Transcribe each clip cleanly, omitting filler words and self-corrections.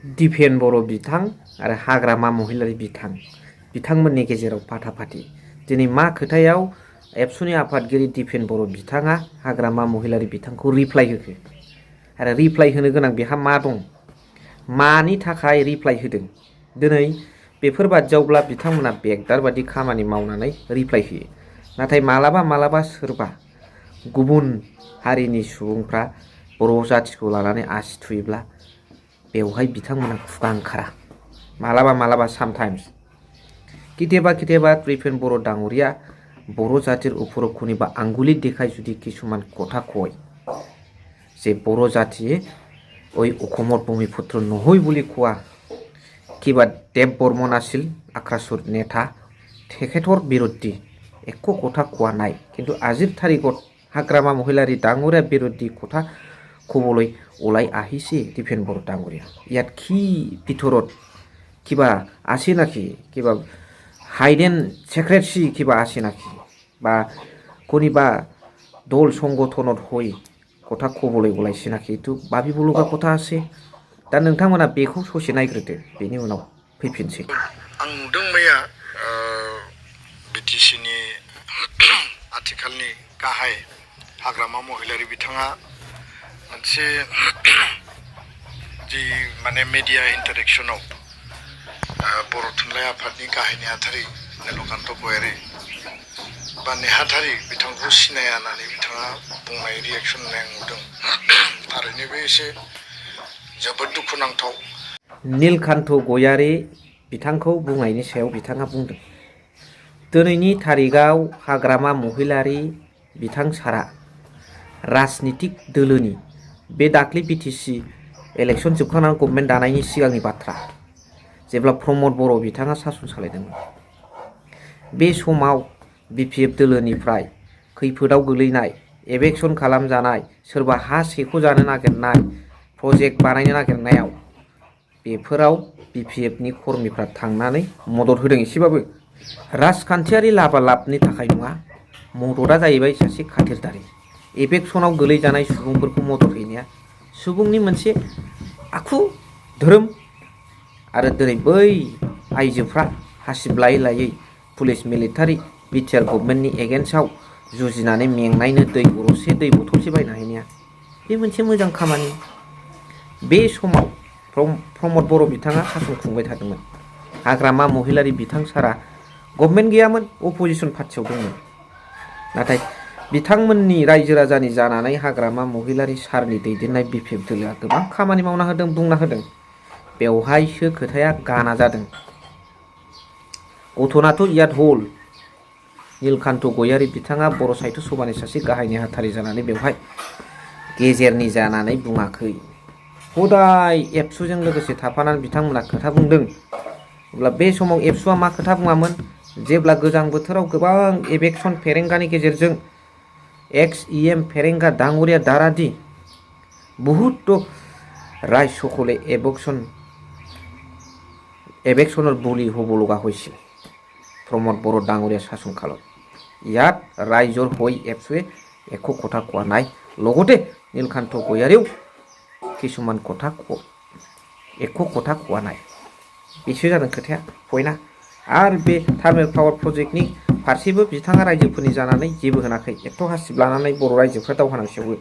दिपेन बर' बिथां आरो हाग्रामा महिलारि बिथांमोननि गेजेराव फाथाफाथि दिनै मा खोथायाव एबसुनि आफादगिरि दिपेन बर' बिथाङा हाग्रामा महिलारि बिथांखौ रिप्लाइ होखो आरो रिप्लाइ होनो गोनां बेहा मा दं मानि थाखाय रिप्लाइ होदों दिनै बेफोरबादियावब्ला बिथांमोना बेगदार बादि खामानि मावनानै रिप्लाइ होयो नाथाय मालाबा सोरबा गुबुन हारिनि सुबुंफ्रा बर' जाथिखौ लानानै आसि थुयोब्ला बेवहाय बिथांमोना खुगा ओंखारा मालाबा सामटाइम्स केতিয়াबा दिपेन बर' डांगरिया बर' जातिर उपरखनि बा आंगुली देखाय जुदि किसुमान कथा कय जे बर' जाति ওই অসমৰ ভূমিপুত্ৰ নহয় বুলি কোৱা কিবা দেৱ বৰ্মন আছিল আক্ৰাসুৰ নেতা তেখেতৰ বিৰুদ্ধে একো কথা কোৱা নাই কিন্তু আজিৰ তাৰিখত হাগ্ৰামা মহিলাৰী ডাঙৰীয়া বিৰুদ্ধে কথা ক'বলৈ ওলাই আহিছে দিপেন বৰ ডাঙৰীয়া ইয়াত কি ভিতৰত কিবা আছে নাকি কিবা হাইডেন সিক্ৰেটসি কিবা আছে নাকি বা কোনিবা দল সংগঠনত হৈ কথা ক'বলৈ ওलायसै नाखि एथु बाबिबुलुगा कथा आसे दा नोंथांमोना बेखौ ससे नायग्रोदो बेनि उनाव फैफिनसै आं नुदों मैया बिटिसिनि आथिखालनि गाहाय हाग्रामा महिलारि बिथाङा मोनसे जि माने मिडिया इन्टारेक्सनाव बर' थुनलाइ आफादनि गाहाय नेहाथारि नीलकान्त गयारी बा नेहाथारि बिथांखौ सिनाया होननानै बिथाङा बुंनाय रिएक्सन होनाय आं नुदों थारैनो बे एसे जोबोद दुखुनांथाव नीलकान्त गयारी बिथांखौ बुंनायनि सायाव बिथाङा बुंदों दिनैनि तारिखआव हाग्रामा महिलारि बिथां सारा राजनीतिक दोलोनि बे दाख्लै बिटिसि इलेक्शन जोबखांनानै गभर्नमेन्ट दानायनि सिगांनि बाथ्रा जेब्ला प्रमद बर' बिथाङा सासन सालायदोंमोन बे समाव बिपिएफ दोलोनिफ्राय खैफोदाव गोलैनाय एभेक्शन खालामजानाय सोरबा हा सेख'जानो नागिरनाय प्रजेक्ट बानायनो नागिरनायाव बेफोराव बिपिएफनि कर्मीफ्रा थांनानै मदद होदों एसेबाबो राजखान्थियारि लाबालाबनि थाखाय नङा मददा जाहैबाय सासे खाथिरदारि एभेक्शनाव गोलैजानाय सुबुंफोरखौ मदद हैनाया सुबुंनि मोनसे आखु धोरोम आरो दिनै बै आइजोफ्रा हासिब लायै पुलिस मिलिटारि बिटिआर गभर्नमेन्टनि एगेन्स्टआव जुजिनानै मेंनायनो दै गरसे दै बथलसे बायना हैनाया बे मोनसे मोजां खामानि बे समाव प्रमद बर' बिथाङा सासन खुंबाय थादोंमोन हाग्रामा महिलारि बिथां सारा गभर्नमेन्ट गैयामोन अपोजिशन पार्टियाव दंमोन नाथाय बिथांमोननि रायजो राजानि जानानै हाग्रामा महिलारि सारनि दैदेननाय बिपिएफ दोलोआ गोबां खामानि मावना होदों बुंना होदों बेवहायसो खोथाया गाना जादों घटनाथ' इयाद हल नीलकान्त गयारी बिथाङा बर' साहित्य सभानि सासे गाहाय नेहाथारि जानानै बेवहाय गेजेरनि जानानै बुङाखै हदाय एबसुजों लोगोसे थाफानानै बिथांमोना खोथा बुंदों अब्ला बे समाव एबसुआ मा खोथा बुङामोन जेब्ला गोजां बोथोराव गोबां एभेक्शन फेरेंगानि गेजेरजों एक्स इएम फेरेंगा डांगरिया दारादि बहुत राय सकले एभेक्शনৰ বুলি হ'ব লগা হৈছিল প্ৰমোদ বৰ' ডাঙৰীয়া শাসন কালত ইয়াত ৰাইজৰ হৈ এপছুৱে একো কথা কোৱা নাই লগতে নীলকান্ত গয়াৰীও কিছুমান কথা একো কথা কোৱা নাই बेसो जादों खोथाया पइन्टआ आरो बे थार्मेल पावार प्रजेक्टनि फारसेबो बिथाङा रायजोफोरनि जानानै जेबो होनाखै एथ' हासिब लानानै बर' रायजोफ्रा दावहा नांसेयावबो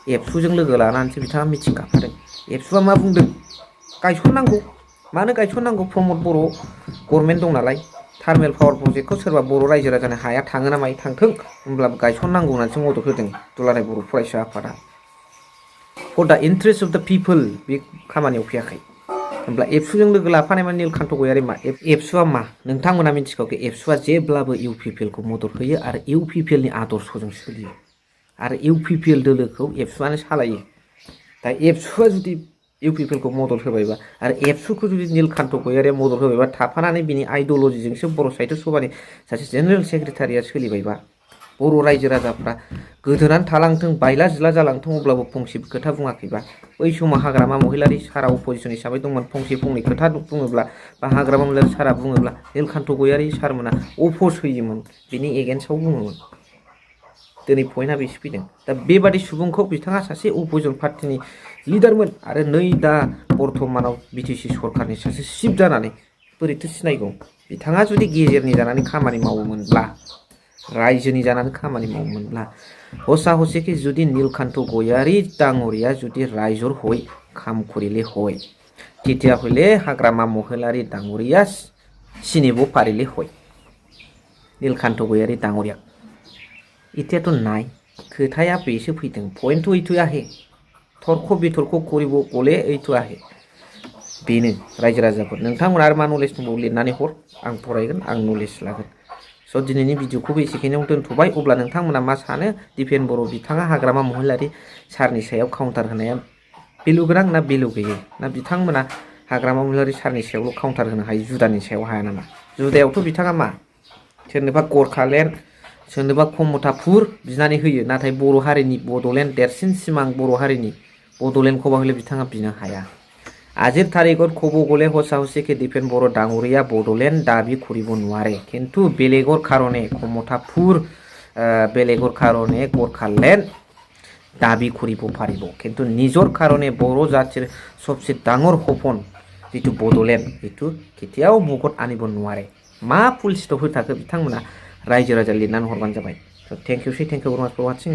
एबसुजों लोगो लानानैसो बिथाङा मिथिं गाबफादों एबसुआ मा बुंदों गायसननांगौ मानो गायसननांगौ प्रमद बर' गभर्नमेन्ट दं नालाय थार्मेल पावार प्रजेक्टखौ सोरबा बर' रायजो राजानि हाया थाङो ना मायो थांथों होमब्लाबो गायसननांगौ होननानैसो मदद होदों दुलाराय बर' फरायसा आफादा फर दा इन्ट्रेस्ट अफ दा पिपोल बे खामानियाव फैयाखै होमब्ला एबसुजों लोगो लाफानायमोन नीलकान्त गयारी मा एबसुआ मा नोंथांमोना मिथिखागौ एबसुआ जेब्लाबो इउपिपिएलखौ मदद होयो आरो इउपिपिएलनि आदर्शजों सोलियो आरो इउपिपिएल दोलोखौ एबसुआनो सालायो दा एबसुआ जुदि इउपिपिएलखौ मदद होबायबा आरो एबसुखौ जुदि नीलकान्त गयारीया मदद होबायबा थाफानानै बिनि आइडिय'लजिजोंसो बर' साहित्य सभानि सासे जेनेरेल सेक्रेटारिया सोलिबायबा बर' रायजो राजाफ्रा गोदोनानै थालांथों बायला जिला जालांथों अब्लाबो फंसे खोथा बुङाखैबा बै समाव हाग्रामा महिलारि सारा अपोजिशन हिसाबै दंमोन फंसे फंनै खोथा बुङोब्ला बा हाग्रामा महिलारि सारा बुङोब्ला नीलकान्त गयारी सारमोना अपोज होयोमोन बिनि एगेन्स्टआव बुङोमोन दिनै पइन्टआ बेसो फैदों दा बेबादि सुबुंखौ बिथाङा सासे अपोजिसन पार्टिनि लिडारमोन आरो नै दा बर्थमानाव बिटिसि सरकारनि सासे चिफ जानानै बोरैथो सिनायगौ बिथाङा जुदि गेजेरनि जानानै खामानि मावोमोनब्ला रायजोनि जानानै खामानि मावोमोनब्ला हसा हसिखि जुदि नीलकान्त गयारी डाङरिया जुदि रायजोर हय खाम करिले हय तिতিয়া हले हाग्रामा महिलारी डाङरिया চিনিব পাৰিলে হয় নীলকান্ত গয়াৰী ডাঙৰীয়াক এতিয়াতো নাই खोथाया बेसो फैदों पइन्टथ' এইটো আহে তর্ক বিতর্ক কৰিব গ'লে এইটো আহে बेनो रायजो राजाफोर नोंथांमोना आरो मा नलेज दंबावो लिरनानै हर आं फरायगोन आं नलेज लागोन स' दिनैनि भिडिअखौबो एसेखिनियाव दोनथ'बाय अब्ला नोंथांमोना मा सानो दिपेन बर' बिथाङा हाग्रामा महिलारी सारनि सायाव काउन्टार होनाया भेलु गोनां ना भेलु गैयै ना बिथांमोना हाग्रामा महिलारी सारनि सायावल' काउन्टार होनो हायो जुदानि सायाव हाया नामा जुदायावथ' बिथाङा मा सोरनोबा गरखालेण्ड सोरनोबा कमथापुर बिनानै होयो नाथाय बर' हारिनि बड'लेण्ड देरसिन सिमां बर' हारिनि बड'लेण्डखौबा हले बिथाङा बिनो हाया আজিৰ তাৰিখত ক'ব গ'লে সঁচা সঁচিকে দীপেন বড়ো ডাঙৰীয়া বড়োলেণ্ড দাবী কৰিব নোৱাৰে কিন্তু বেলেগৰ কাৰণে কমতাপুৰ বেলেগৰ কাৰণে গোৰ্খালেণ্ড দাবী কৰিব পাৰিব কিন্তু নিজৰ কাৰণে বড়ো জাতিৰ सबसे ডাঙৰ সপোন जितु बड'लेण्ड बेखौ केতিয়াও मुगत आनिब নোৱাৰে मा फुल स्टप होथाखो बिथांमोना रायजो राजा लिरनानै हरबानो जाबाय थेंक इउ भेरि माच फर वाचिं